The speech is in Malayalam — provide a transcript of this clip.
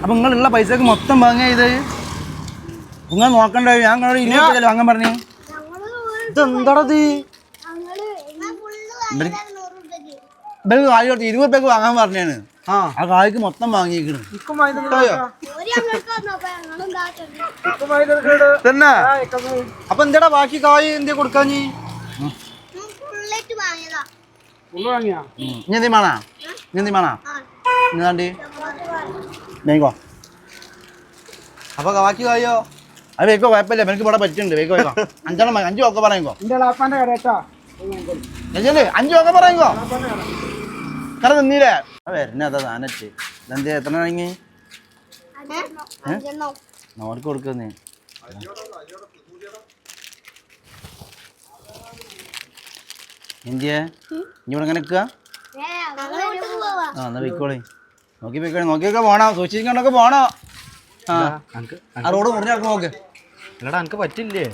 അപ്പൊ നിങ്ങളുള്ള പൈസക്ക് മൊത്തം വാങ്ങിയ ഇത് നിങ്ങൾ നോക്കണ്ടേ? ഞാൻ 20 വാങ്ങാൻ പറഞ്ഞു. ഇതെന്താടത്? കായ് 20 രൂപയ്ക്ക് വാങ്ങാൻ പറഞ്ഞാണ്. ആ കായ്ക്ക് മൊത്തം വാങ്ങിയിരിക്കണ്. തന്നെ? അപ്പൊ എന്താടാ ബാക്കി കായ് എന്ത് കൊടുക്കാഞ്ഞി? ഇനി വേണാ? ഇന്നാണ്ടി വേഗോ. അപ്പൊ ബാക്കി കായോ? അത് വേക്കോ, കുഴപ്പമില്ല. എനിക്ക് ഇവിടെ പറ്റുന്നുണ്ട്. വേഗോ 5 ഒക്കെ പറയുമ്പോ 5 ഒക്കെ പറയുമ്പോ കറ നിന്നീലേ വരുന്നതാ താനറ്റ്. ഇതെന്താ എത്ര വാങ്ങി? നോർക്ക് കൊടുക്കുന്നേ. എന്തിയാ ഇനി ഇവിടെ അങ്ങനെ നിൽക്കുക? ആ എന്നാ പോയിക്കോളേ. നോക്കിയൊക്കെ പോണോ, സൂക്ഷിക്കൊണ്ടൊക്കെ പോണോ. ആ റോഡ് മുറിഞ്ഞിറക്കും നോക്ക്. അല്ലടാ എനിക്ക് പറ്റില്ലേ?